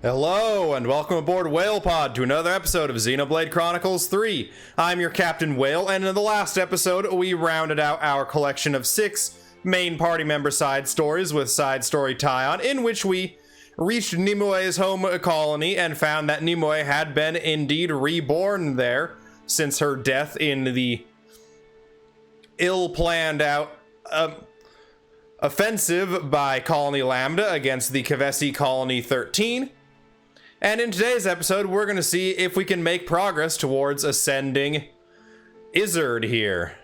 Hello, and welcome aboard WhalePod to another episode of Xenoblade Chronicles 3. I'm your Captain Whale, and in the last episode, we rounded out our collection of 6 main party member side stories with side story tie-on, in which we reached Nimue's home colony and found that Nimue had been indeed reborn there since her death in the ill-planned out offensive by Colony Lambda against the Kavesi Colony 13. And in today's episode, we're going to see if we can make progress towards ascending Isurd here.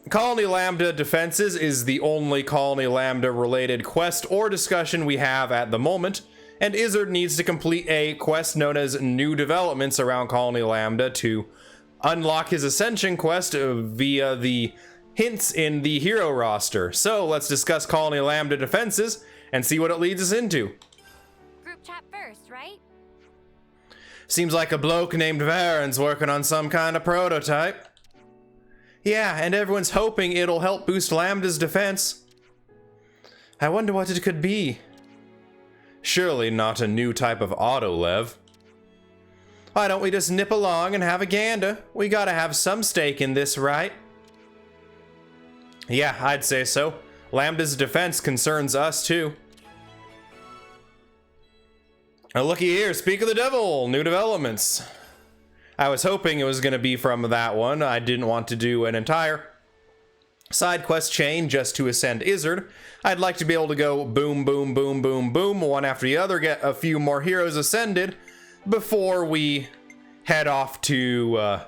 Colony Lambda Defenses is the only Colony Lambda related quest or discussion we have at the moment, and Isurd needs to complete a quest known as New Developments around Colony Lambda to unlock his Ascension quest via the hints in the hero roster. So let's discuss Colony Lambda Defenses and see what it leads us into. Chat first, right? Seems like a bloke named Varen's working on some kind of prototype. Yeah, and everyone's hoping it'll help boost Lambda's defense. I wonder what it could be. Surely not a new type of autolev. Why don't we just nip along and have a gander? We gotta have some stake in this, right? Yeah, I'd say so. Lambda's defense concerns us too. Oh, looky here, speak of the devil, new developments. I was hoping it was going to be from that one. I didn't want to do an entire side quest chain just to ascend Isurd. I'd like to be able to go boom, boom, boom, boom, boom, one after the other, get a few more heroes ascended before we head off to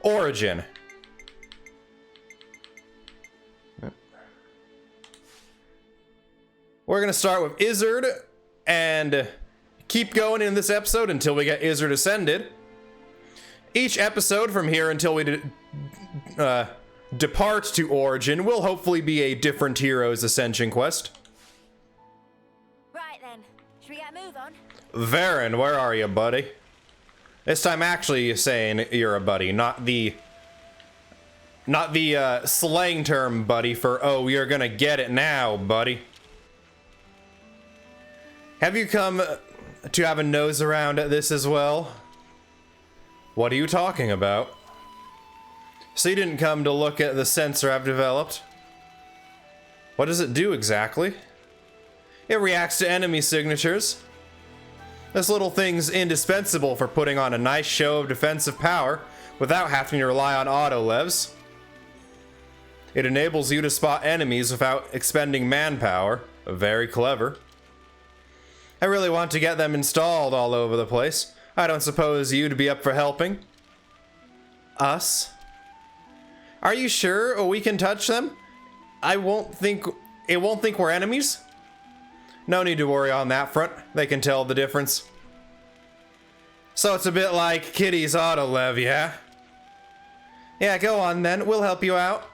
Origin. We're going to start with Isurd and keep going in this episode until we get Isurd ascended. Each episode from here until we depart to Origin will hopefully be a different hero's ascension quest. Right then, should we get a move on? Varen, where are you, buddy? This time actually saying you're a buddy, not the slang term buddy for, oh, you're gonna get it now, buddy. Have you come to have a nose around at this as well? What are you talking about? So you didn't come to look at the sensor I've developed? What does it do exactly? It reacts to enemy signatures. This little thing's indispensable for putting on a nice show of defensive power without having to rely on autolevs. It enables you to spot enemies without expending manpower. Very clever. I really want to get them installed all over the place. I don't suppose you'd be up for helping? Us? Are you sure we can touch them? It won't think we're enemies? No need to worry on that front. They can tell the difference. So it's a bit like Kitty's autolev, yeah? Yeah, go on then. We'll help you out.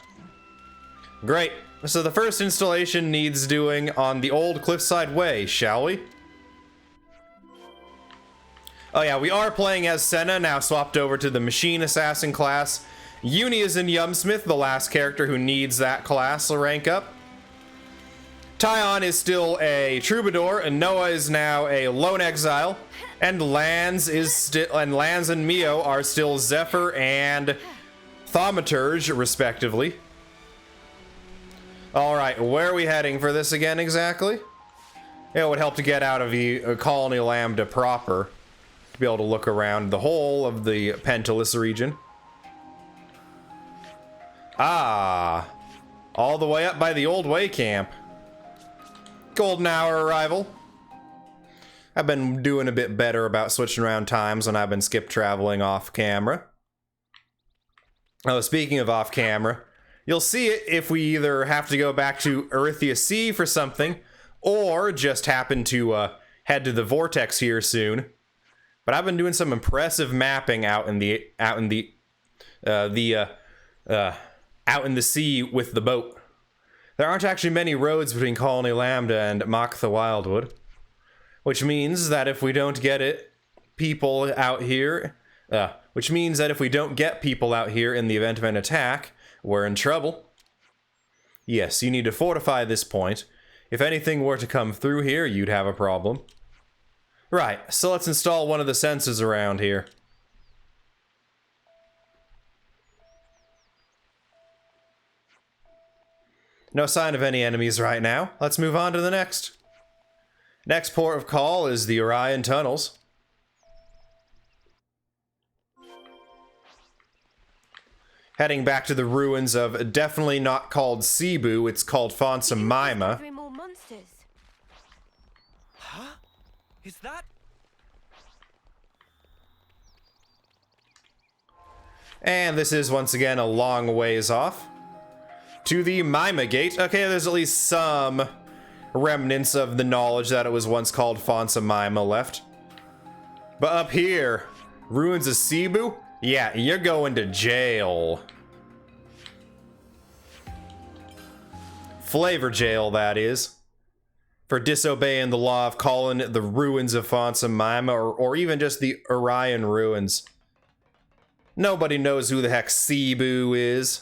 Great. So the first installation needs doing on the old Cliffside Way, shall we? Oh yeah, we are playing as Senna, now swapped over to the Machine Assassin class. Uni is in Yumsmith, the last character who needs that class to rank up. Tyon is still a Troubadour, and Noah is now a Lone Exile. And Lanz and Mio are still Zephyr and Thaumaturge, respectively. Alright, where are we heading for this again exactly? It would help to get out of the Colony Lambda proper. Be able to look around the whole of the Pentalus region. Ah, all the way up by the Old Way camp. Golden hour arrival. I've been doing a bit better about switching around times when I've been skip traveling off camera. Oh, speaking of off camera, you'll see it if we either have to go back to Erythia Sea for something, or just happen to head to the Vortex here soon. But I've been doing some impressive mapping out in the sea with the boat. There aren't actually many roads between Colony Lambda and Mak'tha Wildwood, which means that if we don't get people out here in the event of an attack, we're in trouble. Yes, you need to fortify this point. If anything were to come through here, you'd have a problem. Right, so let's install one of the sensors around here. No sign of any enemies right now. Let's move on to the next. Next port of call is the Orion Tunnels. Heading back to the ruins of definitely not called Cebu, it's called Fonsa Mima. Three more monsters. Huh? Is that? And this is once again a long ways off. To the Mima Gate. Okay, there's at least some remnants of the knowledge that it was once called Fonsa Mima left. But up here, ruins of Cebu? Yeah, you're going to jail. Flavor jail, that is. For disobeying the law of calling it the ruins of Fonsa Mima, or even just the Orion ruins. Nobody knows who the heck Cebu is.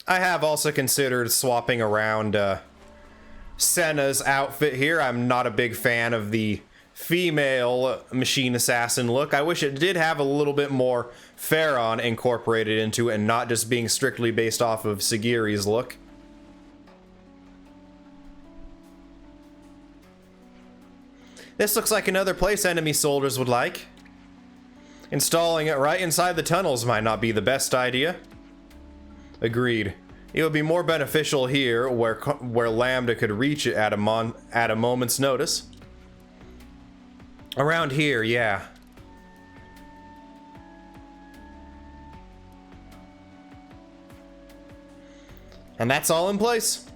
I have also considered swapping around Senna's outfit here. I'm not a big fan of the female machine assassin look. I wish it did have a little bit more Pharaon incorporated into it and not just being strictly based off of Sagiri's look. This looks like another place enemy soldiers would like. Installing it right inside the tunnels might not be the best idea. Agreed. It would be more beneficial here, where Lambda could reach it at a moment's notice. Around here, yeah. And that's all in place.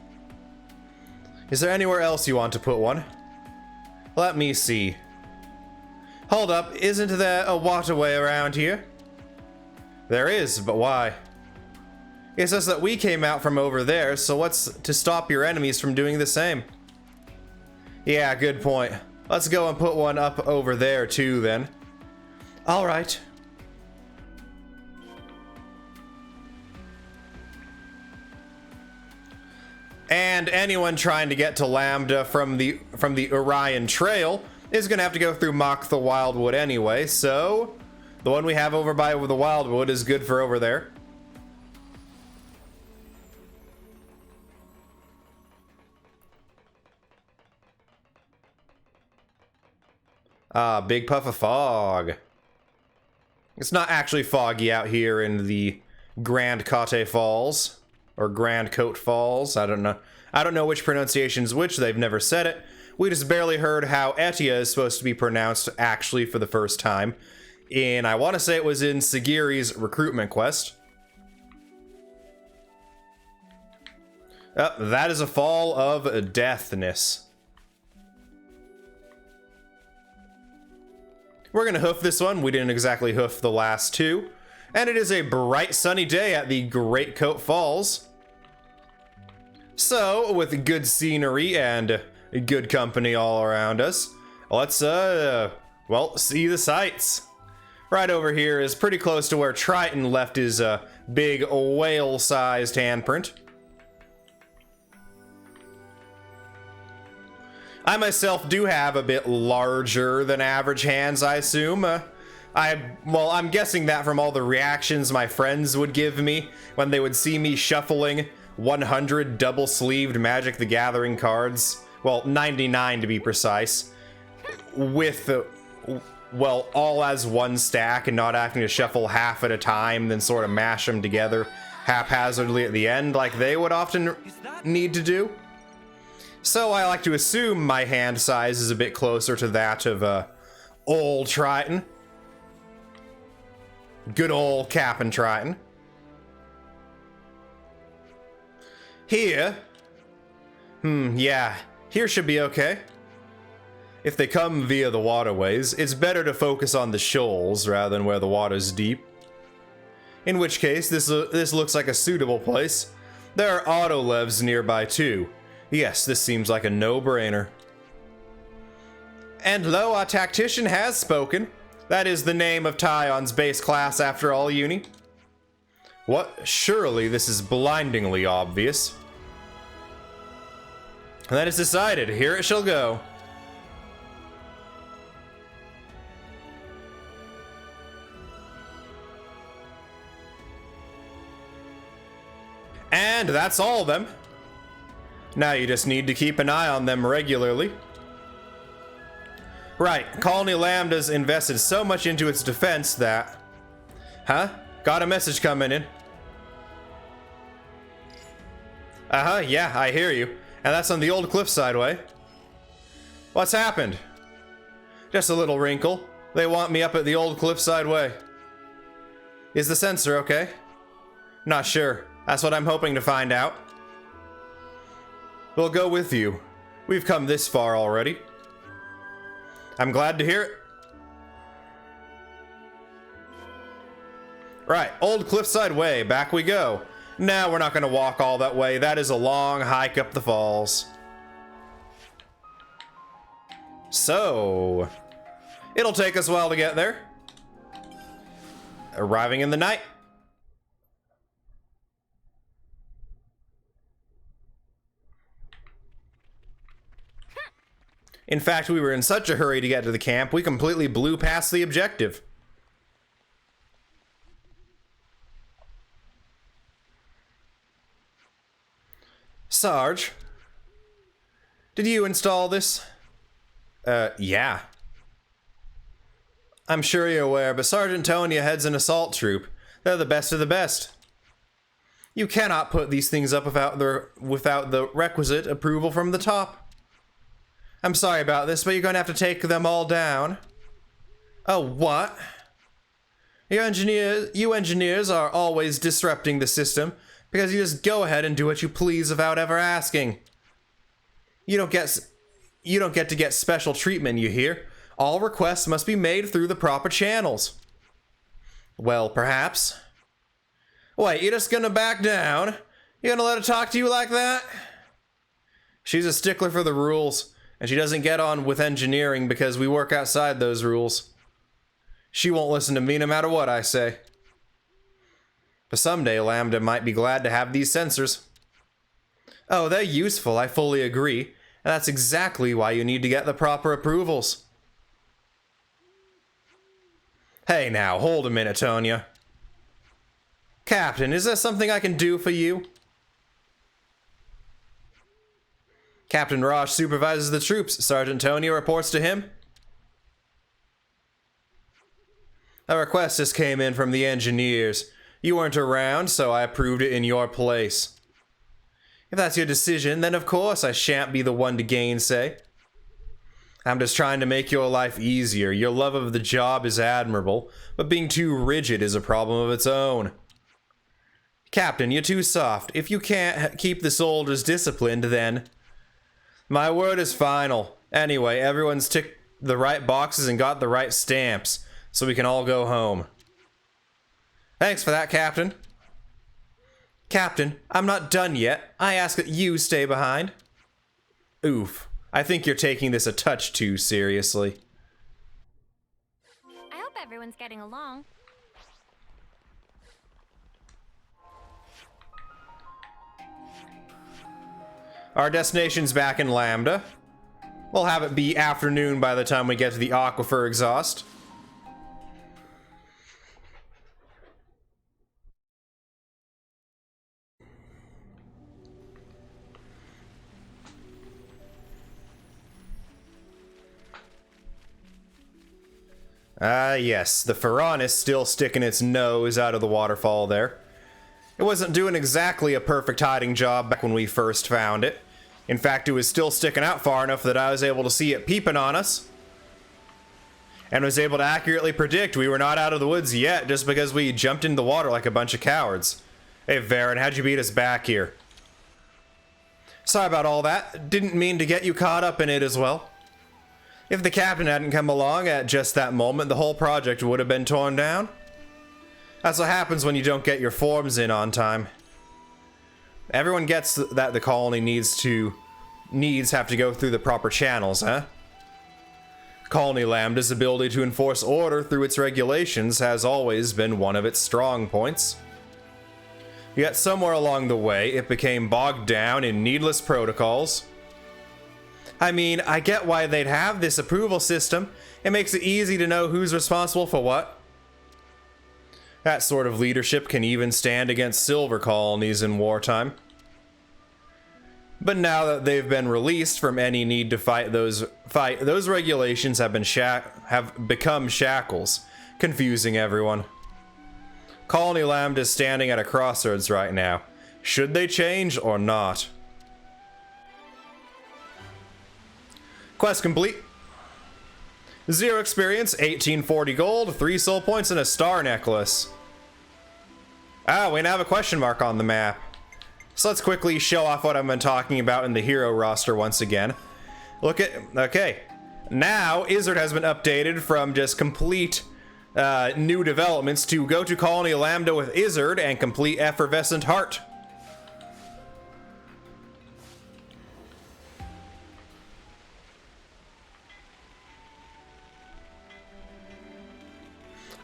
Is there anywhere else you want to put one? Let me see. Hold up, isn't there a waterway around here? There is, but why? It says that we came out from over there, so what's to stop your enemies from doing the same? Yeah, good point. Let's go and put one up over there too, then. Alright. And anyone trying to get to Lambda from the Orion Trail is gonna have to go through Mock the Wildwood anyway, so the one we have over by the Wildwood is good for over there. Ah, big puff of fog. It's not actually foggy out here in the Grand Cote Falls. Or Grand Cote Falls. I don't know. I don't know which pronunciation's which. They've never said it. We just barely heard how Etia is supposed to be pronounced actually for the first time. And I want to say it was in Sagiri's recruitment quest. That is a fall of deathness. We're gonna hoof this one. We didn't exactly hoof the last two. And it is a bright sunny day at the Great Cote Falls. So, with good scenery and good company all around us, let's, well, see the sights. Right over here is pretty close to where Triton left his, big whale-sized handprint. I myself do have a bit larger than average hands, I assume. I'm guessing that from all the reactions my friends would give me when they would see me shuffling 100 double-sleeved Magic the Gathering cards. Well, 99 to be precise. With, well, all as one stack and not having to shuffle half at a time, then sort of mash them together haphazardly at the end like they would often need to do. So I like to assume my hand size is a bit closer to that of old Triton. Good old Cap'n Triton. Here. Yeah. Here should be okay. If they come via the waterways, it's better to focus on the shoals rather than where the water's deep. In which case, this looks like a suitable place. There are autolevs nearby too. Yes, this seems like a no-brainer. And lo, our tactician has spoken. That is the name of Tyon's base class after all, Uni. What? Surely this is blindingly obvious. And that is decided. Here it shall go. And that's all of them. Now you just need to keep an eye on them regularly. Right, Colony Lambda's invested so much into its defense that... Huh? Got a message coming in. Uh-huh, yeah, I hear you. And that's on the old Cliffside way. What's happened? Just a little wrinkle. They want me up at the old Cliffside way. Is the sensor okay? Not sure. That's what I'm hoping to find out. We'll go with you. We've come this far already. I'm glad to hear it. Right, old Cliffside Way, back we go. Now we're not going to walk all that way. That is a long hike up the falls. So, it'll take us a while to get there. Arriving in the night. In fact, we were in such a hurry to get to the camp, we completely blew past the objective. Sarge, did you install this? Yeah. I'm sure you're aware, but Sergeant Tonya heads an assault troop. They're the best of the best. You cannot put these things up without the requisite approval from the top. I'm sorry about this, but you're going to have to take them all down. Oh, what? You engineers are always disrupting the system because you just go ahead and do what you please without ever asking. You don't get to get special treatment, you hear? All requests must be made through the proper channels. Well, perhaps. Wait, you're just gonna back down? You're gonna let her talk to you like that? She's a stickler for the rules. And she doesn't get on with engineering because we work outside those rules. She won't listen to me no matter what I say. But someday Lambda might be glad to have these sensors. Oh, they're useful, I fully agree. And that's exactly why you need to get the proper approvals. Hey now, hold a minute, Tonya. Captain, is there something I can do for you? Captain Rosh supervises the troops. Sergeant Tonya reports to him. A request just came in from the engineers. You weren't around, so I approved it in your place. If that's your decision, then of course I shan't be the one to gainsay. I'm just trying to make your life easier. Your love of the job is admirable, but being too rigid is a problem of its own. Captain, you're too soft. If you can't keep the soldiers disciplined, then... My word is final. Anyway, everyone's ticked the right boxes and got the right stamps, so we can all go home. Thanks for that, Captain. Captain, I'm not done yet. I ask that you stay behind. Oof. I think you're taking this a touch too seriously. I hope everyone's getting along. Our destination's back in Lambda. We'll have it be afternoon by the time we get to the aquifer exhaust. Yes, the Pharaon is still sticking its nose out of the waterfall there. It wasn't doing exactly a perfect hiding job back when we first found it. In fact, it was still sticking out far enough that I was able to see it peeping on us. And was able to accurately predict we were not out of the woods yet just because we jumped into the water like a bunch of cowards. Hey, Varen, how'd you beat us back here? Sorry about all that. Didn't mean to get you caught up in it as well. If the captain hadn't come along at just that moment, the whole project would have been torn down. That's what happens when you don't get your forms in on time. Everyone gets that the colony needs have to go through the proper channels, huh? Colony Lambda's ability to enforce order through its regulations has always been one of its strong points. Yet somewhere along the way, it became bogged down in needless protocols. I mean, I get why they'd have this approval system. It makes it easy to know who's responsible for what. That sort of leadership can even stand against silver colonies in wartime. But now that they've been released from any need to fight, those regulations have become shackles, confusing everyone. Colony Lambda is standing at a crossroads right now. Should they change or not? Quest complete. 0 experience, 1840 gold, 3 soul points, and a star necklace. Ah, we now have a question mark on the map. So let's quickly show off what I've been talking about in the hero roster once again. Okay. Now, Isurd has been updated from just complete new developments to go to Colony Lambda with Isurd and complete Effervescent Heart.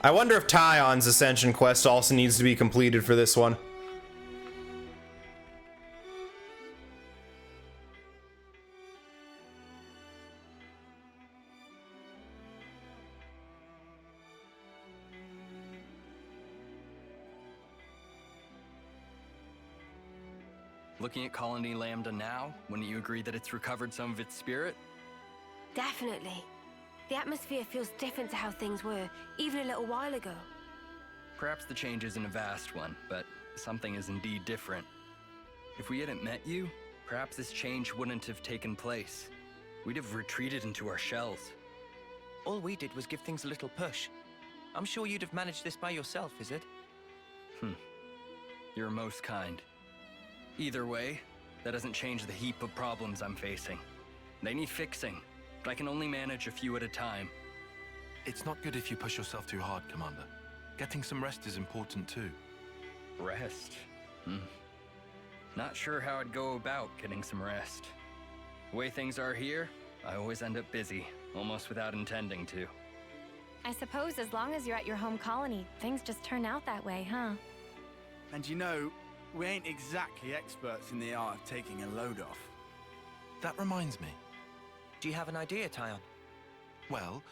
I wonder if Tyon's Ascension quest also needs to be completed for this one. Looking at Colony Lambda now, wouldn't you agree that it's recovered some of its spirit? Definitely. The atmosphere feels different to how things were, even a little while ago. Perhaps the change isn't a vast one, but something is indeed different. If we hadn't met you, perhaps this change wouldn't have taken place. We'd have retreated into our shells. All we did was give things a little push. I'm sure you'd have managed this by yourself, is it? You're most kind. Either way, that doesn't change the heap of problems I'm facing. They need fixing, but I can only manage a few at a time. It's not good if you push yourself too hard, Commander. Getting some rest is important too. Rest? Not sure how I'd go about getting some rest. The way things are here, I always end up busy, almost without intending to. I suppose as long as you're at your home colony, things just turn out that way, huh? And you know, we ain't exactly experts in the art of taking a load off. That reminds me. Do you have an idea, Tyon? Well,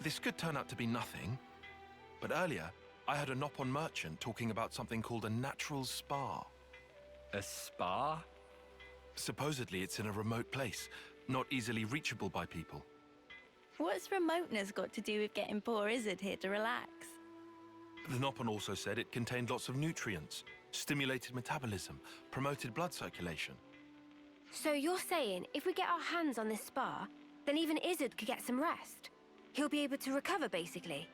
this could turn out to be nothing. But earlier, I heard a Nopon merchant talking about something called a natural spa. A spa? Supposedly it's in a remote place, not easily reachable by people. What's remoteness got to do with getting poor Isurd here to relax? The Nopon also said it contained lots of nutrients, stimulated metabolism, promoted blood circulation. So you're saying if we get our hands on this spa, then even Isurd could get some rest? He'll be able to recover, basically?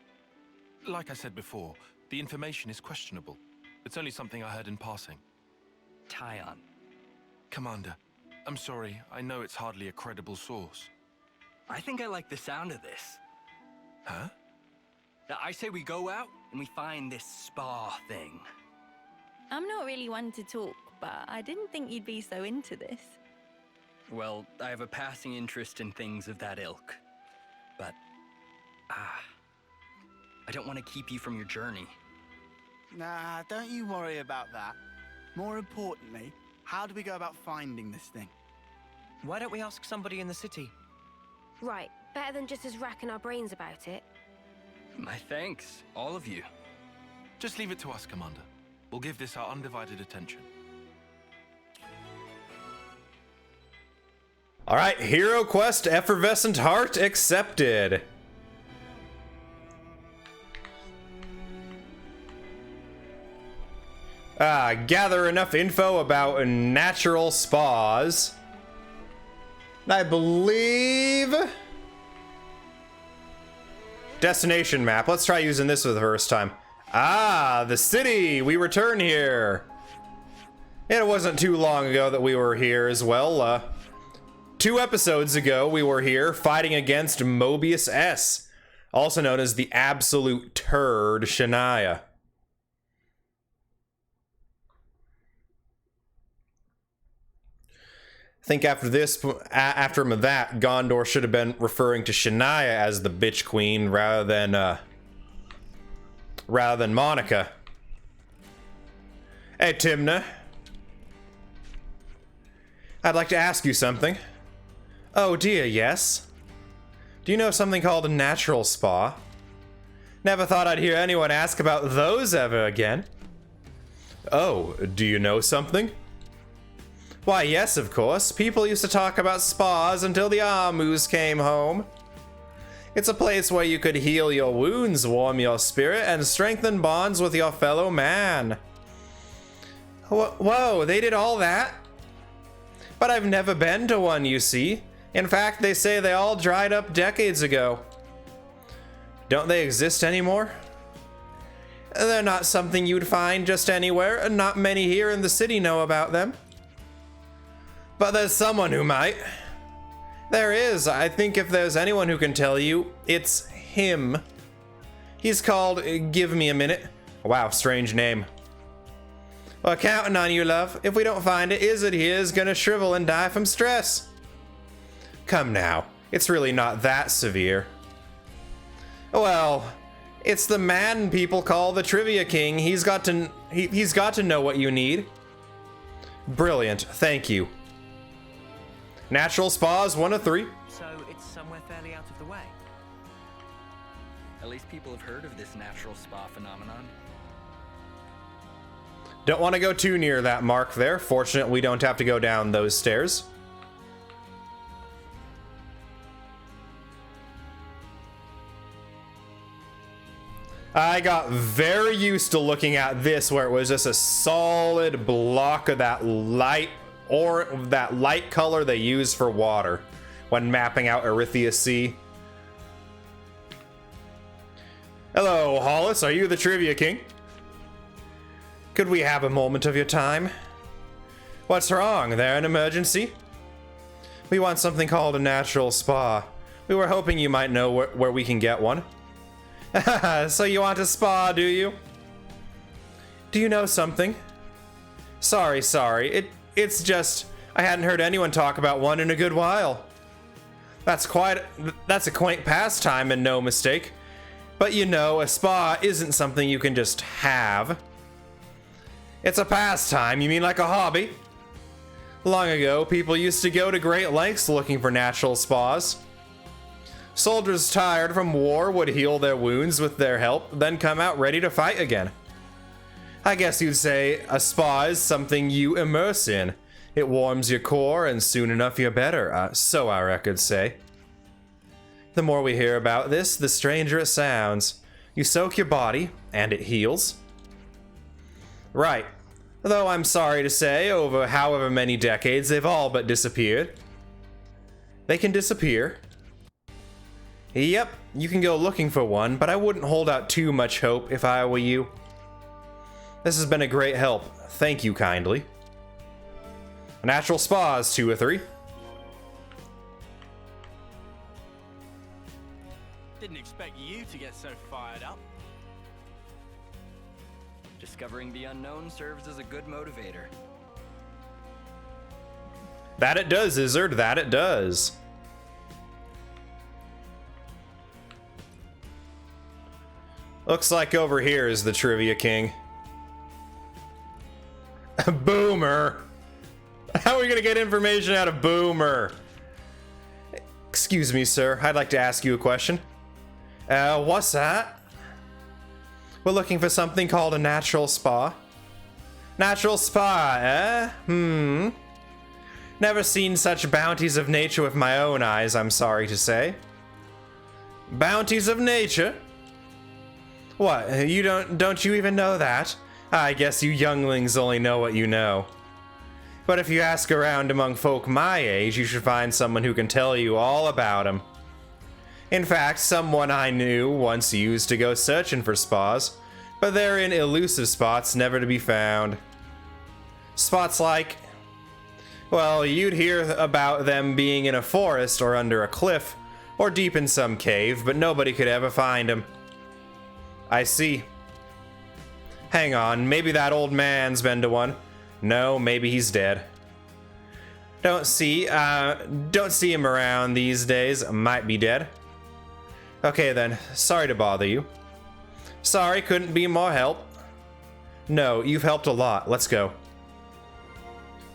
Like I said before, the information is questionable. It's only something I heard in passing. Tyon. Commander, I'm sorry, I know it's hardly a credible source. I think I like the sound of this. Huh? I say we go out and we find this spa thing. I'm not really one to talk, but I didn't think you'd be so into this. Well, I have a passing interest in things of that ilk. But, I don't want to keep you from your journey. Nah, don't you worry about that. More importantly, how do we go about finding this thing? Why don't we ask somebody in the city? Right, better than just us racking our brains about it. My thanks, all of you. Just leave it to us, Commander. We'll give this our undivided attention. Alright, Hero Quest Effervescent Heart accepted. Gather enough info about natural spas. I believe... Destination map. Let's try using this for the first time. The city! We return here. And it wasn't too long ago that we were here as well. 2 episodes ago, we were here fighting against Mobius S, also known as the Absolute Turd Shania. Think after this, after that, Gondor should have been referring to Shania as the bitch queen rather than Monica. Hey, Timna. I'd like to ask you something. Oh dear, yes? Do you know something called a natural spa? Never thought I'd hear anyone ask about those ever again. Oh, do you know something? Why, yes, of course. People used to talk about spas until the Amus came home. It's a place where you could heal your wounds, warm your spirit, and strengthen bonds with your fellow man. Whoa, they did all that? But I've never been to one, you see. In fact, they say they all dried up decades ago. Don't they exist anymore? They're not something you'd find just anywhere, and not many here in the city know about them. But there's someone who might. There is. I think if there's anyone who can tell you, it's him. He's called Give Me a Minute. Wow, strange name. Well, counting on you, love. If we don't find it, Isurd here is gonna shrivel and die from stress. Come now, it's really not that severe. Well, it's the man people call the Trivia King. He's got to know what you need. Brilliant, thank you. Natural spas, 1 of 3. So it's somewhere fairly out of the way. At least people have heard of this natural spa phenomenon. Don't want to go too near that mark there. Fortunate we don't have to go down those stairs. I got very used to looking at this where it was just a solid block of that light color they use for water when mapping out Erythia Sea. Hello, Hollis. Are you the Trivia King? Could we have a moment of your time? What's wrong? There an emergency? We want something called a natural spa. We were hoping you might know where we can get one. So you want a spa, do you? Do you know something? Sorry. It's just I hadn't heard anyone talk about one in a good while. That's a quaint pastime and no mistake. But you know, a spa isn't something you can just have. It's a pastime, you mean like a hobby? Long ago, people used to go to great lengths looking for natural spas. Soldiers tired from war would heal their wounds with their help, then come out ready to fight again. I guess you'd say a spa is something you immerse in. It warms your core and soon enough you're better, so our records say. The more we hear about this, the stranger it sounds. You soak your body, and it heals. Right. Though I'm sorry to say, over however many decades, they've all but disappeared. They can disappear. Yep, you can go looking for one, but I wouldn't hold out too much hope if I were you. This has been a great help. Thank you kindly. Natural spas, 2 or 3. Didn't expect you to get so fired up. Discovering the unknown serves as a good motivator. That it does, Isurd, that it does. Looks like over here is the Trivia King. Boomer! How are we gonna get information out of Boomer? Excuse me, sir. I'd like to ask you a question. What's that? We're looking for something called a natural spa. Natural spa, eh? Never seen such bounties of nature with my own eyes, I'm sorry to say. Bounties of nature? What, don't you even know that? I guess you younglings only know what you know. But if you ask around among folk my age, you should find someone who can tell you all about them. In fact, someone I knew once used to go searching for spas, but they're in elusive spots never to be found. Spots like... well, you'd hear about them being in a forest or under a cliff, or deep in some cave, but nobody could ever find them. I see. Hang on, maybe that old man's been to one. No, maybe he's dead. Don't see him around these days. Might be dead. Okay then, sorry to bother you. Sorry, couldn't be more help. No, you've helped a lot. Let's go.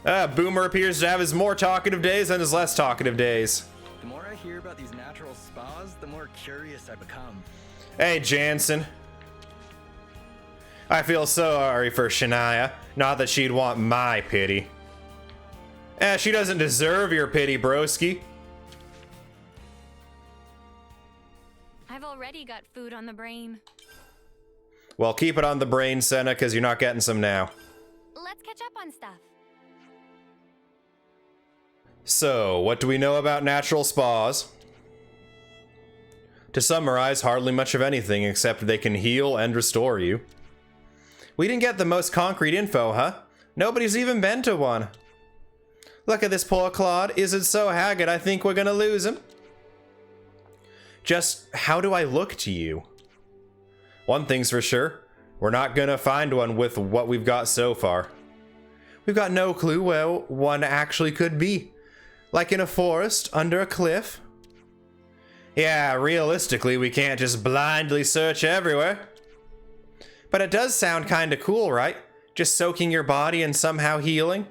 Boomer appears to have his more talkative days and his less talkative days. The more I hear about these natural spas, the more curious I become. Hey, Jansen. I feel so sorry for Shania. Not that she'd want my pity. She doesn't deserve your pity, broski. I've already got food on the brain. Well, keep it on the brain, Senna, because you're not getting some now. Let's catch up on stuff. So, what do we know about natural spas? To summarize, hardly much of anything except they can heal and restore you. We didn't get the most concrete info, huh? Nobody's even been to one. Look at this poor Claude. Isn't so haggard I think we're gonna lose him. Just how do I look to you? One thing's for sure. We're not gonna find one with what we've got so far. We've got no clue where one actually could be. Like in a forest, under a cliff. Yeah, realistically, we can't just blindly search everywhere. But it does sound kinda cool, right? Just soaking your body and somehow healing?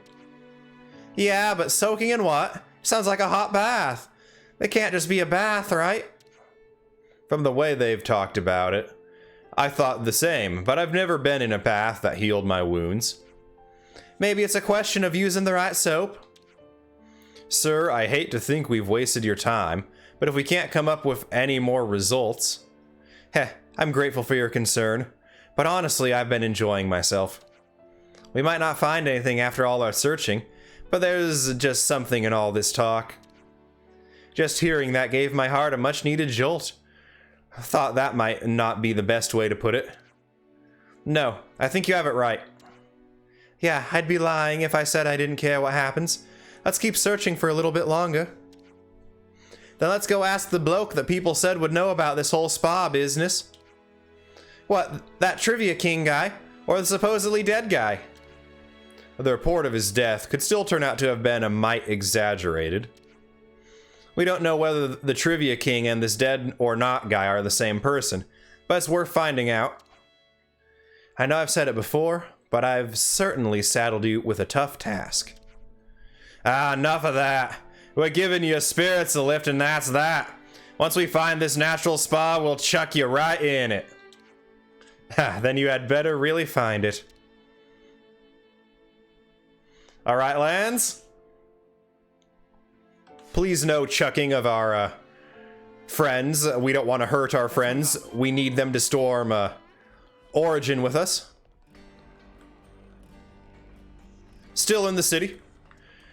Yeah, but soaking in what? Sounds like a hot bath. It can't just be a bath, right? From the way they've talked about it, I thought the same, but I've never been in a bath that healed my wounds. Maybe it's a question of using the right soap? Sir, I hate to think we've wasted your time, but if we can't come up with any more results... Heh, I'm grateful for your concern, but honestly, I've been enjoying myself. We might not find anything after all our searching, but there's just something in all this talk. Just hearing that gave my heart a much-needed jolt. I thought that might not be the best way to put it. No, I think you have it right. Yeah, I'd be lying if I said I didn't care what happens. Let's keep searching for a little bit longer. Then let's go ask the bloke that people said would know about this whole spa business. What, that Trivia King guy? Or the supposedly dead guy? The report of his death could still turn out to have been a mite exaggerated. We don't know whether the Trivia King and this dead or not guy are the same person, but it's worth finding out. I know I've said it before, but I've certainly saddled you with a tough task. Ah, enough of that. We're giving your spirits a lift and that's that. Once we find this natural spa, we'll chuck you right in it. Then you had better really find it. Alright, Lance? Please no chucking of our friends. We don't want to hurt our friends. We need them to storm Origin with us. Still in the city.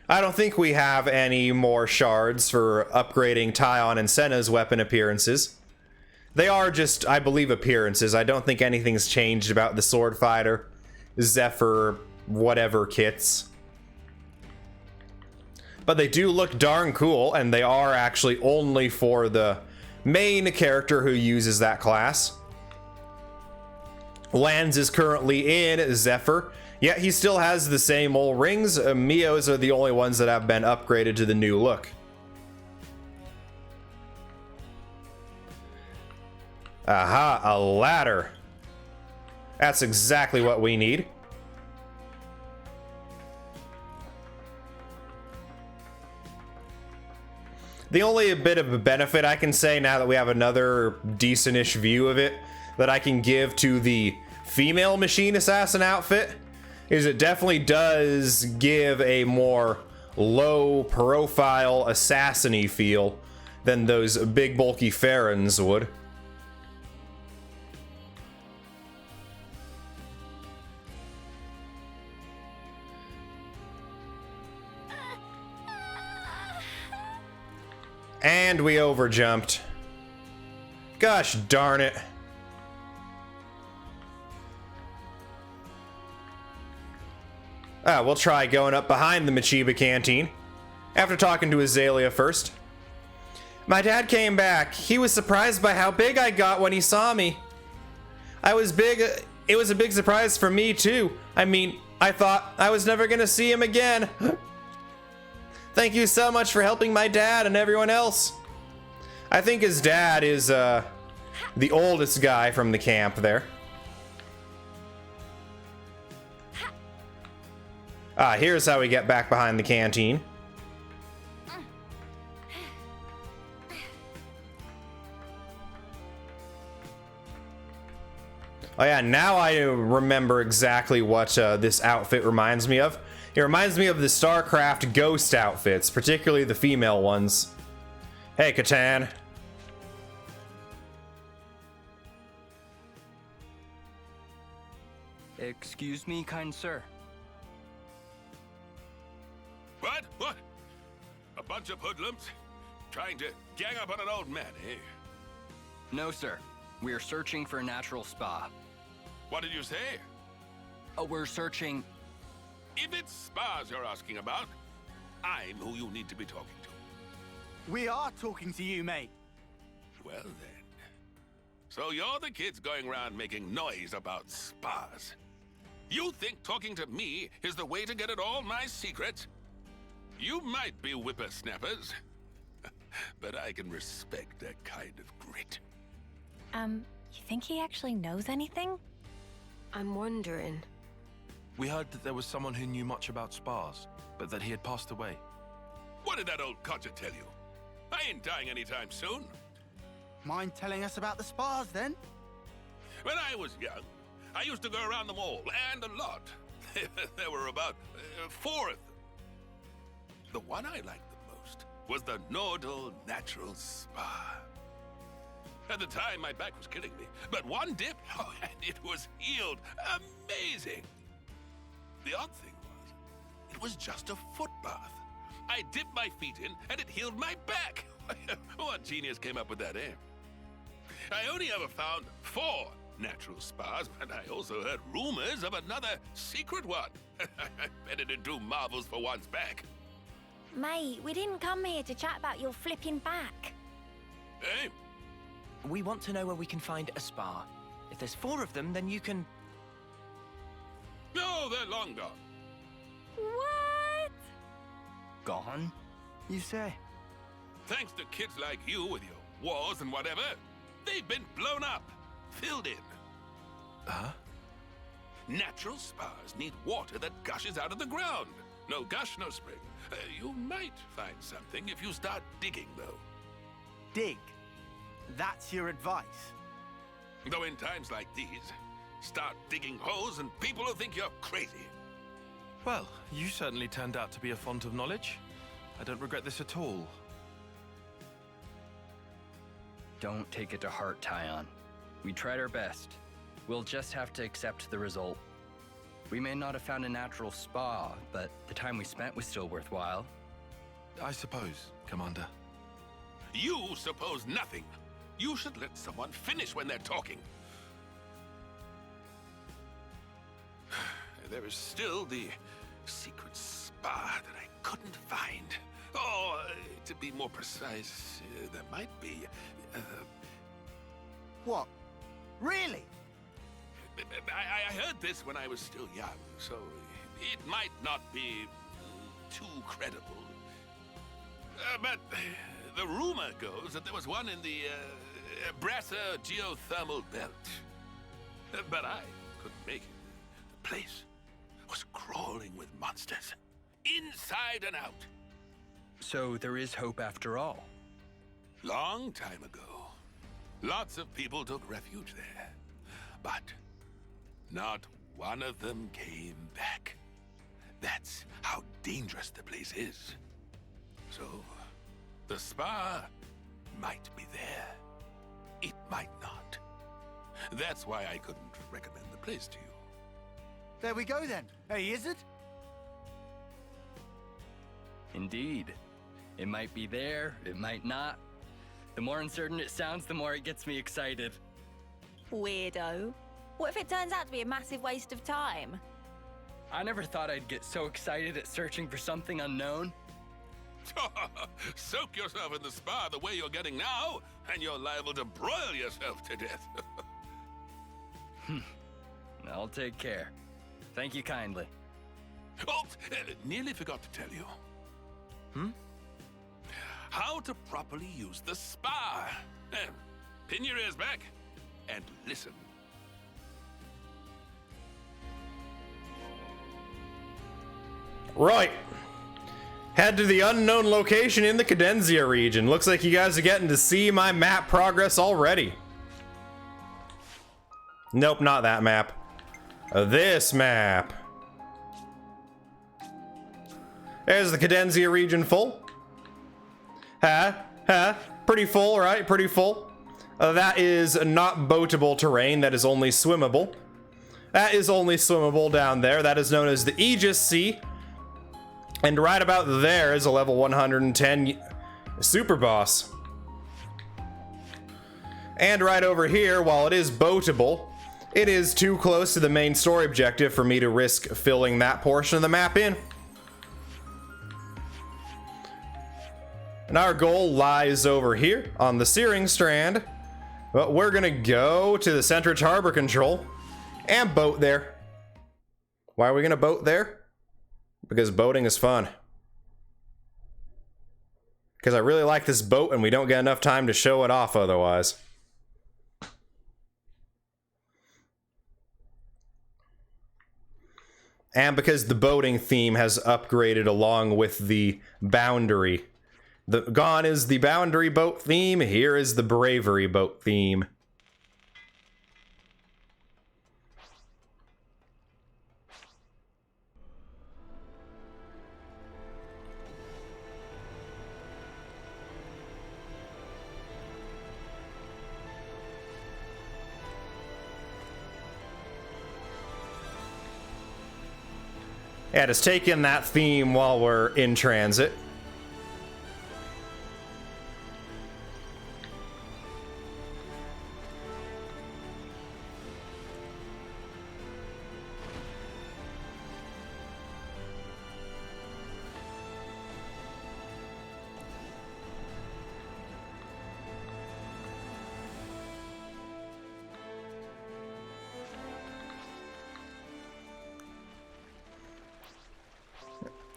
I don't think we have any more shards for upgrading Tyon and Senna's weapon appearances. They are just, I believe, appearances. I don't think anything's changed about the Sword Fighter, Zephyr, whatever kits. But they do look darn cool, and they are actually only for the main character who uses that class. Lanz is currently in Zephyr, yet he still has the same old rings. Mio's are the only ones that have been upgraded to the new look. Aha, a ladder. That's exactly what we need. The only bit of a benefit I can say now that we have another decent-ish view of it that I can give to the female machine assassin outfit is it definitely does give a more low-profile assassin-y feel than those big bulky Farrons would. And we overjumped. Gosh darn it. We'll try going up behind the Machiba canteen. After talking to Azalea first. My dad came back. He was surprised by how big I got when he saw me. I was big. It was a big surprise for me too. I mean, I thought I was never gonna see him again. Thank you so much for helping my dad and everyone else. I think his dad is the oldest guy from the camp there. Here's how we get back behind the canteen. Oh yeah, now I remember exactly what this outfit reminds me of. It reminds me of the StarCraft Ghost outfits, particularly the female ones. Hey, Catan. Excuse me, kind sir. What? What? A bunch of hoodlums? Trying to gang up on an old man, eh? No, sir. We are searching for a natural spa. What did you say? Oh, we're searching... If it's spas you're asking about, I'm who you need to be talking to. We are talking to you, mate. Well then. So you're the kids going around making noise about spas. You think talking to me is the way to get at all my secrets? You might be whippersnappers, but I can respect that kind of grit. You think he actually knows anything? I'm wondering. We heard that there was someone who knew much about spas, but that he had passed away. What did that old codger tell you? I ain't dying anytime soon. Mind telling us about the spas, then? When I was young, I used to go around them all, and a lot. There were about 4 of them. The one I liked the most was the Nordal Natural Spa. At the time, my back was killing me, but one dip, and it was healed. Amazing! The odd thing was, it was just a foot bath. I dipped my feet in, and it healed my back. What genius came up with that, eh? I only ever found 4 natural spas, and I also heard rumors of another secret one. I bet it'd do marvels for one's back. Mate, we didn't come here to chat about your flipping back. Eh? We want to know where we can find a spa. If there's 4 of them, then you can... No, they're long gone. What? Gone? You say? Thanks to kids like you with your wars and whatever, they've been blown up, filled in. Huh? Natural spas need water that gushes out of the ground. No gush, no spring. You might find something if you start digging, though. Dig. That's your advice. Though in times like these, start digging holes and people will think you're crazy. Well, you certainly turned out to be a font of knowledge. I don't regret this at all. Don't take it to heart, Tyon. We tried our best. We'll just have to accept the result. We may not have found a natural spa, but the time we spent was still worthwhile. I suppose, Commander. You suppose nothing. You should let someone finish when they're talking. There is still the secret spa that I couldn't find. Or, to be more precise, there might be... What? Really? I heard this when I was still young, so it might not be too credible. But the rumor goes that there was one in the Brasser geothermal belt. But I couldn't make it. The place was crawling with monsters, inside and out. So there is hope after all. Long time ago, lots of people took refuge there. But not one of them came back. That's how dangerous the place is. So, the spa might be there. It might not. That's why I couldn't recommend the place to you. There we go then. Hey, is it? Indeed. It might be there, it might not. The more uncertain it sounds, the more it gets me excited. Weirdo. What if it turns out to be a massive waste of time? I never thought I'd get so excited at searching for something unknown. Soak yourself in the spa the way you're getting now, and you're liable to broil yourself to death. I'll take care. Thank you kindly. Oh, nearly forgot to tell you. How to properly use the spa. Pin your ears back and listen. Right. Head to the unknown location in the Cadenzia region. Looks like you guys are getting to see my map progress already. Nope, not that map. This map. There's the Cadenzia region full. Pretty full, right? Pretty full. That is not boatable terrain. That is only swimmable. That is only swimmable down there. That is known as the Aegis Sea. And right about there is a level 110 super boss. And right over here, while it is boatable, it is too close to the main story objective for me to risk filling that portion of the map in. And our goal lies over here on the Searing Strand. But we're gonna go to the Centridge Harbor Control and boat there. Why are we gonna boat there? Because boating is fun. Because I really like this boat and we don't get enough time to show it off otherwise. And because the boating theme has upgraded along with the boundary. Gone is the boundary boat theme, here is the bravery boat theme. Yeah, just take in that theme while we're in transit.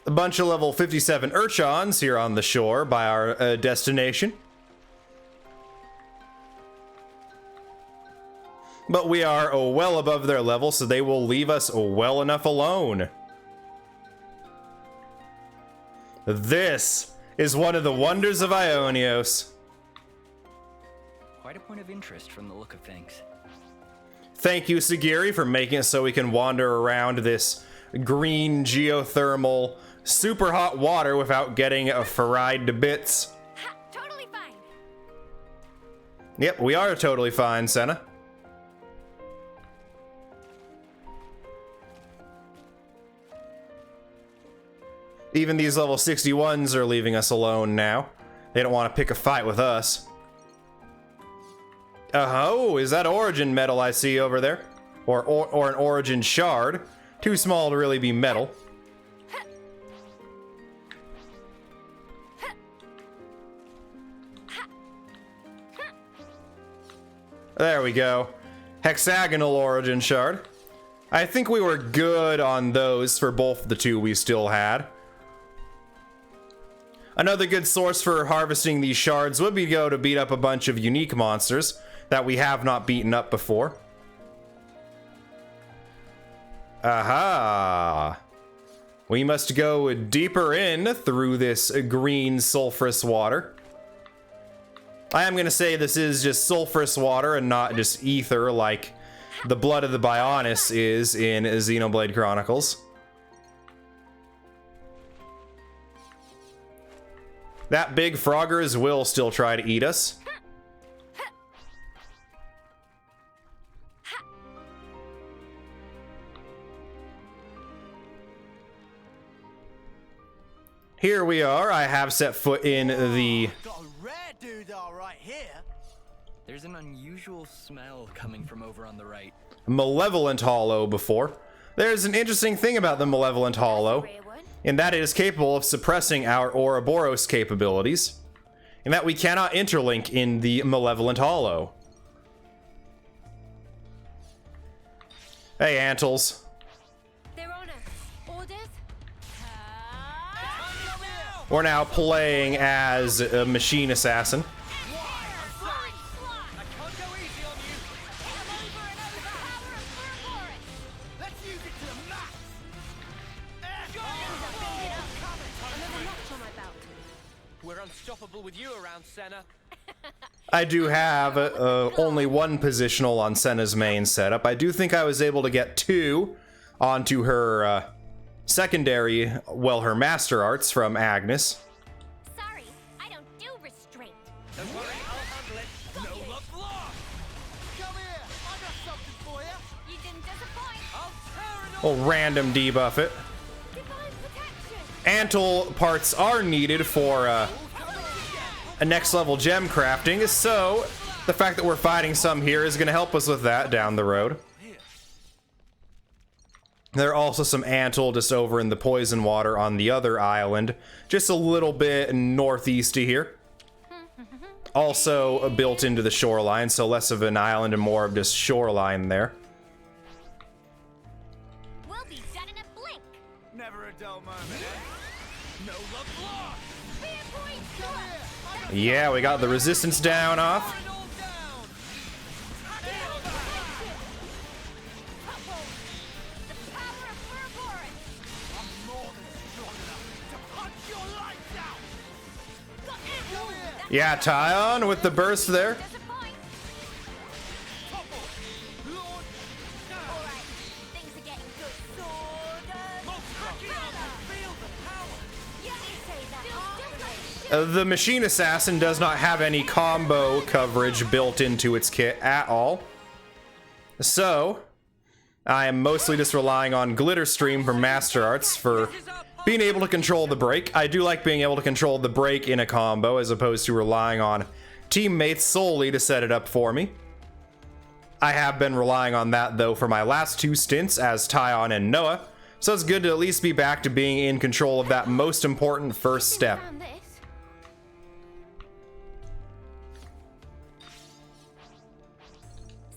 A bunch of level 57 Urchons here on the shore by our destination. But we are well above their level, so they will leave us well enough alone. This is one of the wonders of Aionios. Quite a point of interest from the look of things. Thank you, Sagiri, for making it so we can wander around this green geothermal super hot water without getting fried to bits. Ha, totally fine. Yep, we are totally fine, Senna. Even these level 61s are leaving us alone now. They don't want to pick a fight with us. Oh, is that origin metal I see over there? Or an origin shard. Too small to really be metal. There we go. Hexagonal origin shard. I think we were good on those for both the two we still had. Another good source for harvesting these shards would be to go to beat up a bunch of unique monsters that we have not beaten up before. Aha! We must go deeper in through this green sulfurous water. I am going to say this is just sulfurous water and not just ether like the blood of the Bionis is in Xenoblade Chronicles. That big Froggers will still try to eat us. Here we are. I have set foot in the... Got a rare doodah right here. There's an unusual smell coming from over on the right. Malevolent Hollow before. There's an interesting thing about the Malevolent Hollow, in that it is capable of suppressing our Ouroboros capabilities, in that we cannot interlink in the Malevolent Hollow. Hey, Antles. Their honor. Orders? we're now playing as a machine assassin. We're unstoppable with you around, Senna. I do have only one positional on Senna's main setup. I do think I was able to get 2 onto her secondary, well, her master arts from Agnes. Sorry, I don't do restraint. Don't worry, I'll handle it. No love lost. Come here, I got something for you. You didn't disappoint. I'll tear it all. We'll random debuff it. Divine protection. Antle parts are needed for a next level gem crafting, so the fact that we're fighting some here is going to help us with that down the road. There are also some Antle just over in the poison water on the other island, just a little bit northeast of here. Also built into the shoreline, so less of an island and more of just shoreline there. We'll be done in a blink. Never a dull moment, eh? No love lost. Spear point. Come here. Yeah, we got the resistance down off. Tear it all down. The power of Ouroboros. I'm more than strong enough to punch your lights out. Got it. Yeah, Tyon with the burst there. Disappoint. Lord, Alright, things are getting good. Feel the power. Yeah, you say that. The machine assassin does not have any combo coverage built into its kit at all. So, I am mostly just relying on Glitter Stream from Master Arts for being able to control the break. I do like being able to control the break in a combo as opposed to relying on teammates solely to set it up for me. I have been relying on that though for my last 2 stints as Tyon and Noah, so it's good to at least be back to being in control of that most important first step. Found this.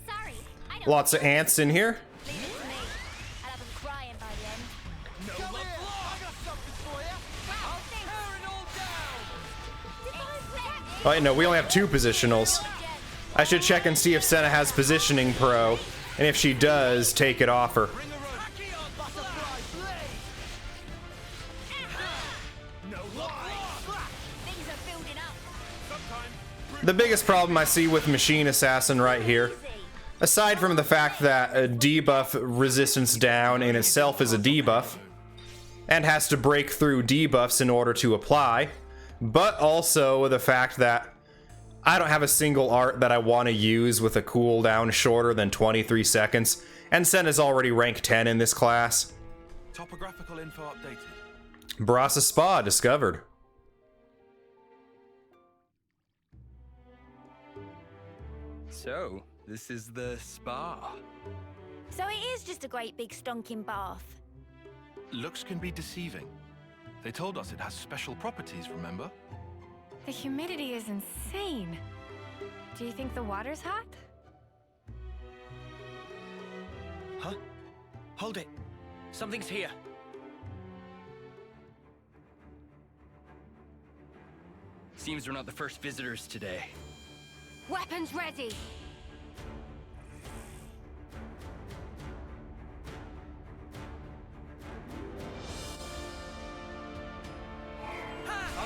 Sorry, I don't Lots of ants in here. leave it to me. I'll have them crying by the end. No come love here. I lost. got something for you. Wow, Tear it all down. Divine protection. Oh, wait, no, we only have 2 positionals. I should check and see if Senna has positioning pro, and if she does, take it off her. Bring a rope. Butterfly blade. No love lost. Things are building up. The biggest problem I see with Machine Assassin right here, aside from the fact that a debuff resistance down in itself is a debuff, and has to break through debuffs in order to apply, but also the fact that I don't have a single art that I want to use with a cooldown shorter than 23 seconds, and Senna's already rank 10 in this class. Topographical info updated. Brasa Spa discovered. So, this is the spa. So it is just a great big stonking bath. Looks can be deceiving. They told us it has special properties, remember? The humidity is insane. Do you think the water's hot? Huh? Hold it. Something's here. Seems we're not the first visitors today. Weapons ready.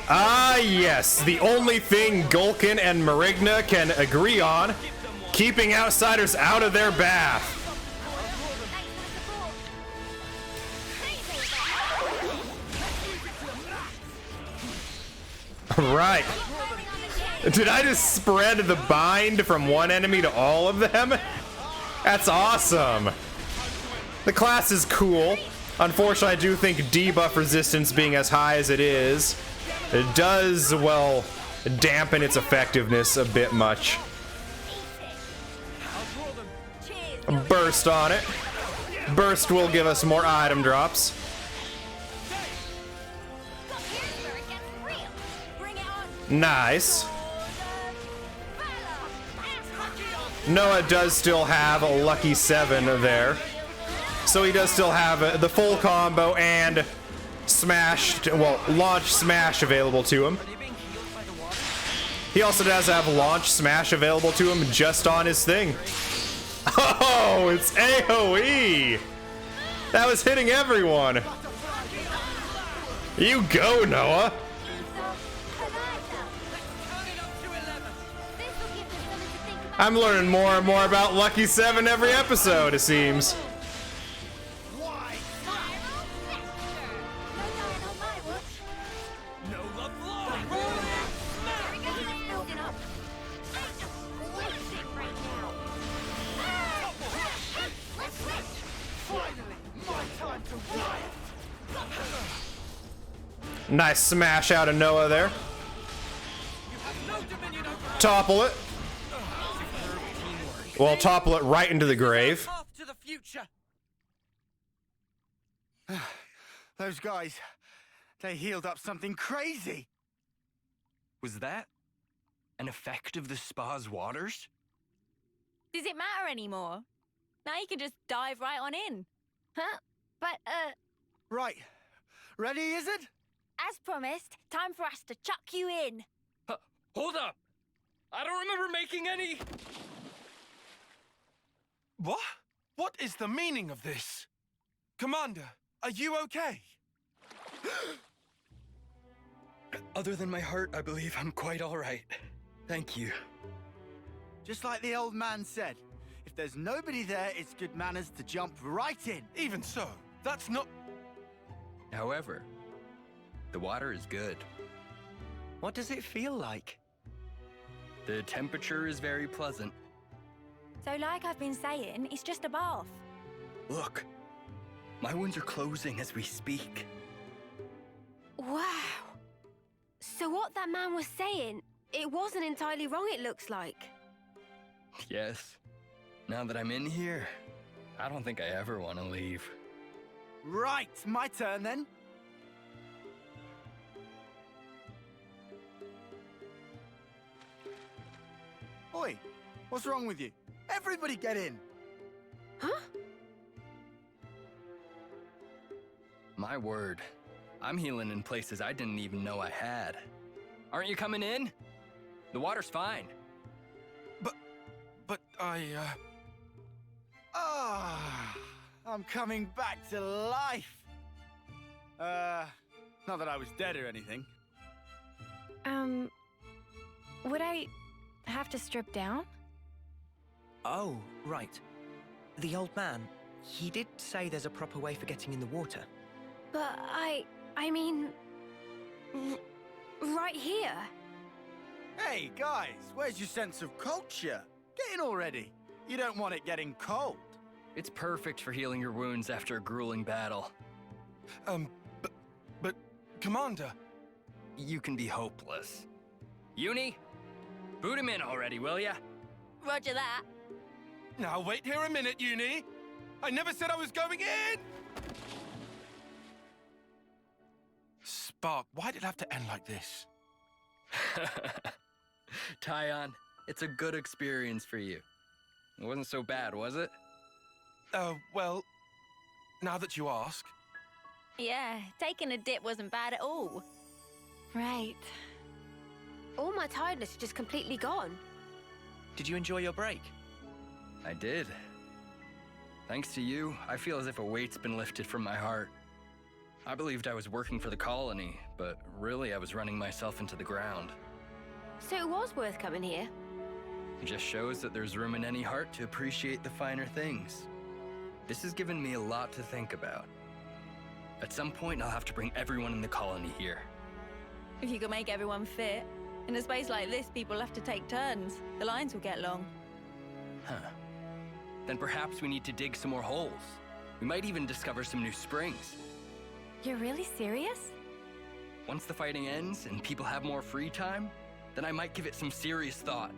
Ah, yes, the only thing Gulkin and Marigna can agree on, keeping outsiders out of their bath. Right. Did I just spread the bind from one enemy to all of them? That's awesome. The class is cool. Unfortunately, I do think debuff resistance being as high as it is, it does, well, dampen its effectiveness a bit much. Burst on it. Burst will give us more item drops. Nice. Noah does still have a lucky 7 there. So he does still have the full combo and launch smash available to him. He also does have launch smash available to him just on his thing. Oh, it's AoE! That was hitting everyone. You go, Noah. I'm learning more and more about Lucky 7 every episode, it seems. Nice smash out of Noah there. Topple it. Well, topple it right into the grave. Those guys, they healed up something crazy. Was that an effect of the spa's waters? Does it matter anymore? Now you can just dive right on in. Huh? But, Right. Ready, is it? As promised, time for us to chuck you in. Hold up! I don't remember making any... What? What is the meaning of this? Commander, are you okay? Other than my heart, I believe I'm quite all right. Thank you. Just like the old man said, if there's nobody there, it's good manners to jump right in. Even so, that's not... However, the water is good. What does it feel like? The temperature is very pleasant. So like I've been saying, it's just a bath. Look, my wounds are closing as we speak. wow. So what that man was saying, it wasn't entirely wrong, it looks like. Yes. Now that I'm in here, I don't think I ever want to leave. Right, my turn then. Oi, what's wrong with you? Everybody get in. Huh? My word, I'm healing in places I didn't even know I had. Aren't you coming in? The water's fine. But I, I'm coming back to life. Not that I was dead or anything. Would I have to strip down? Oh, right. The old man, he did say there's a proper way for getting in the water. But I mean... right here. Hey, guys, where's your sense of culture? Get in already. You don't want it getting cold. It's perfect for healing your wounds after a grueling battle. but, Commander... You can be hopeless. Uni, boot him in already, will ya? Roger that. Now, wait here a minute, Uni. I never said I was going in! Spark, why did it have to end like this? Tyon, it's a good experience for you. It wasn't so bad, was it? Well, now that you ask. Yeah, taking a dip wasn't bad at all. Right. All my tiredness is just completely gone. Did you enjoy your break? I did. Thanks to you, I feel as if a weight's been lifted from my heart. I believed I was working for the colony, but really I was running myself into the ground. So it was worth coming here. It just shows that there's room in any heart to appreciate the finer things. This has given me a lot to think about. At some point, I'll have to bring everyone in the colony here. If you can make everyone fit. In a space like this, people have to take turns. The lines will get long. Huh. Then perhaps we need to dig some more holes. We might even discover some new springs. You're really serious? Once the fighting ends and people have more free time, then I might give it some serious thought.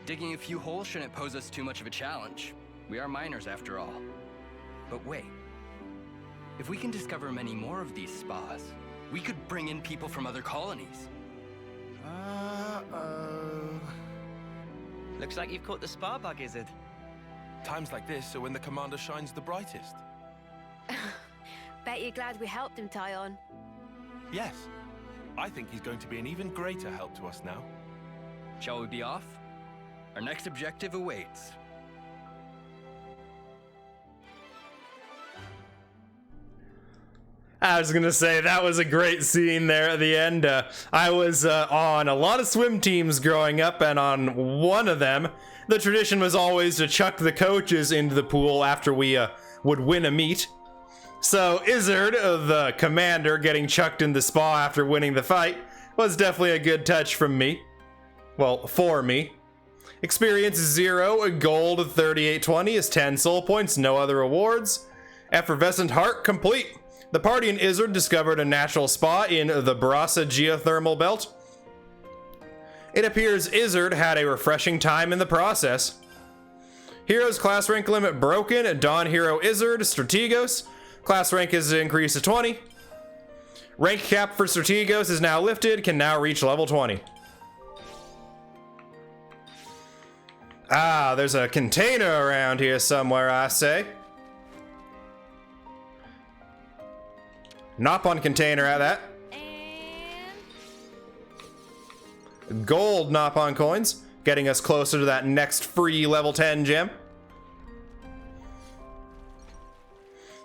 Digging a few holes shouldn't pose us too much of a challenge. We are miners after all. But wait. If we can discover many more of these spas, we could bring in people from other colonies. Uh-oh. Looks like you've caught the spa bug, Isurd. Times like this are when the commander shines the brightest. bet you're glad we helped him, Tyon. Yes. I think he's going to be an even greater help to us now. Shall we be off? Our next objective awaits. I was gonna say, that was a great scene there at the end. I was on a lot of swim teams growing up, and on one of them, the tradition was always to chuck the coaches into the pool after we would win a meet. So Isurd, the commander, getting chucked in the spa after winning the fight was definitely a good touch from me. Well, for me. Experience is 0, gold 3820 is 10 soul points, no other rewards. Effervescent Heart complete. The party in Isurd discovered a natural spa in the Barasa geothermal belt. It appears Isurd had a refreshing time in the process. Heroes class rank limit broken. Dawn Hero Isurd, Strategos. Class rank is increased to 20. Rank cap for Strategos is now lifted, can now reach level 20. Ah, there's a container around here somewhere, I say. Nop-on container at that. Gold Nop-on coins, getting us closer to that next free level 10 gem.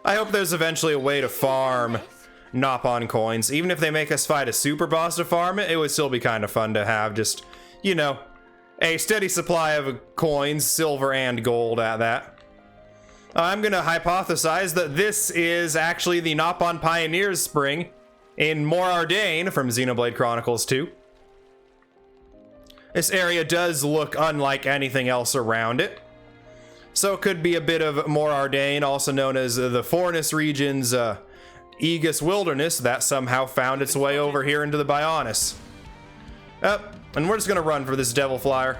I hope there's eventually a way to farm Nop-on coins. Even if they make us fight a super boss to farm it, it would still be kind of fun to have just, you know, a steady supply of coins, silver and gold at that. I'm gonna hypothesize that this is actually the Nop-on Pioneers Spring in Morardain from Xenoblade Chronicles 2. This area does look unlike anything else around it. So it could be a bit of Morardain, also known as the Fornus region's Aegis Wilderness, that somehow found its way over here into the Bionis. And we're just gonna run for this Devil Flyer.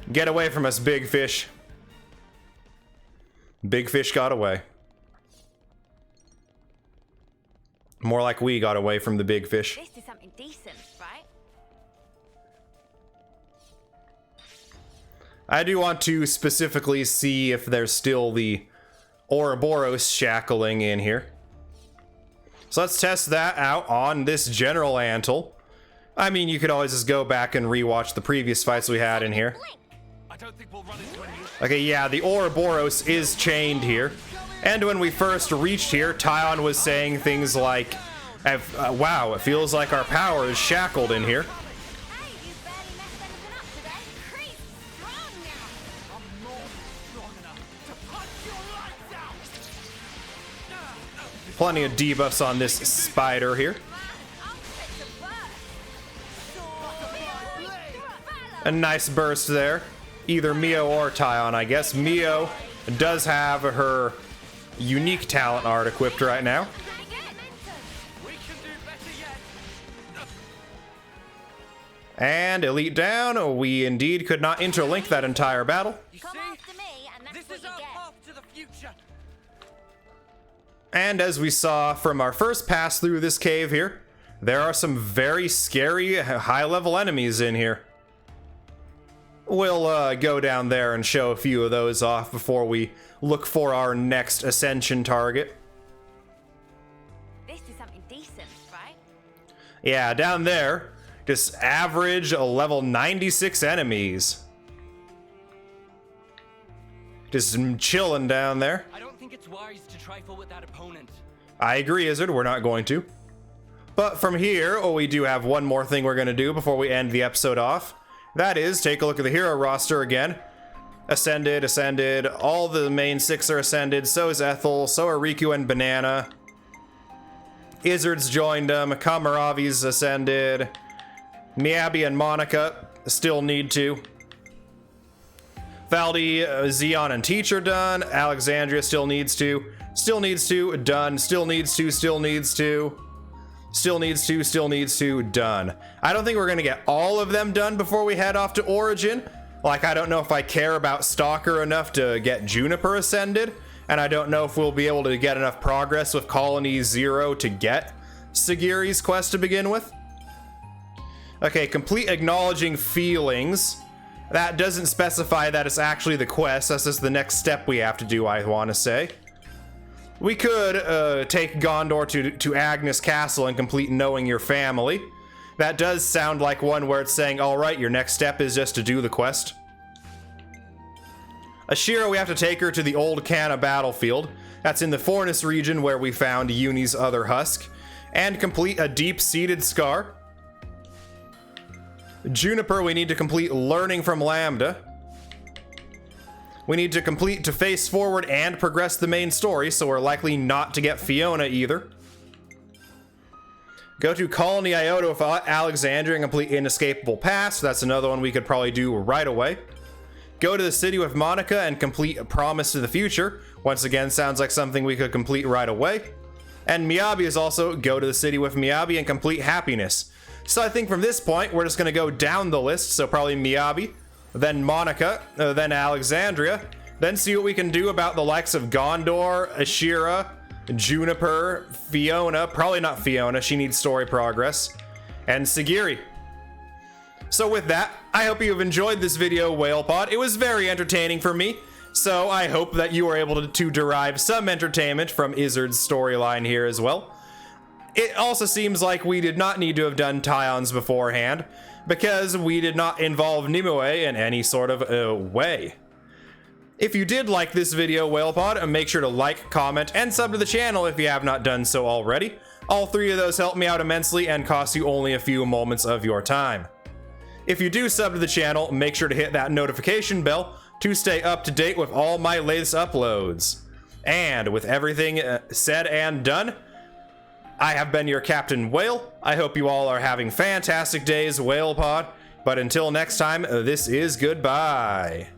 Get away from us, big fish. Big fish got away. More like we got away from the big fish. This is something decent, right? I do want to specifically see if there's still the Ouroboros shackling in here. So let's test that out on this General Antle. I mean, you could always just go back and rewatch the previous fights we had in here. Okay, yeah, the Ouroboros is chained here. And when we first reached here, Tyon was saying things like, wow, it feels like our power is shackled in here. Plenty of debuffs on this spider here. A nice burst there. Either Mio or Tyon, I guess. Mio does have her unique talent art equipped right now. And Elite down. We indeed could not interlink that entire battle. And as we saw from our first pass through this cave here, there are some very scary high-level enemies in here. We'll go down there and show a few of those off before we look for our next ascension target. This is something decent, right? Yeah, down there, just average level 96 enemies. Just chilling down there. I don't think it's wise to trifle with that opponent. I agree, Isurd, we're not going to. But from here, we do have one more thing we're going to do before we end the episode off. That is, take a look at the hero roster again. Ascended, all the main 6 are ascended, so is Ethel, so are Riku and Banana. Isurds joined them, Kamaravi's ascended. Miyabi and Monica still need to. Valdi, Xeon and Teach are done. Alexandria still needs to. Still needs to, done. Still needs to, still needs to. Still needs to, still needs to, done. I don't think we're gonna get all of them done before we head off to Origin. Like, I don't know if I care about Stalker enough to get Juniper ascended, and I don't know if we'll be able to get enough progress with Colony 0 to get Sagiri's quest to begin with. Okay, complete acknowledging feelings. That doesn't specify that it's actually the quest. That's just the next step we have to do, I want to say. We could take Gondor to Agnes Castle and complete Knowing Your Family. That does sound like one where it's saying, alright, your next step is just to do the quest. Ashira, we have to take her to the Old Canna battlefield. That's in the Fornus region where we found Uni's other husk. And complete a deep-seated scar. Juniper, we need to complete Learning from Lambda. We need to complete To Face Forward and progress the main story, so we're likely not to get Fiona either. Go to Colony Iota with Alexandria and complete Inescapable Past. That's another one we could probably do right away. Go to the city with Monica and complete Promise to the Future. Once again, sounds like something we could complete right away. And Miyabi is also go to the city with Miyabi and complete Happiness. So I think from this point, we're just going to go down the list. So probably Miyabi, then Monica, then Alexandria, then see what we can do about the likes of Gondor, Ashira, Juniper, Fiona, probably not Fiona, she needs story progress, and Sagiri. So with that, I hope you've enjoyed this video, WhalePod. It was very entertaining for me, so I hope that you were able to derive some entertainment from Isurd's storyline here as well. It also seems like we did not need to have done Tyons beforehand, because we did not involve Nimue in any sort of way. If you did like this video, WhalePod, make sure to like, comment, and sub to the channel if you have not done so already. All three of those help me out immensely and cost you only a few moments of your time. If you do sub to the channel, make sure to hit that notification bell to stay up to date with all my latest uploads. And with everything said and done, I have been your Captain Whale. I hope you all are having fantastic days, WhalePod. But until next time, this is goodbye.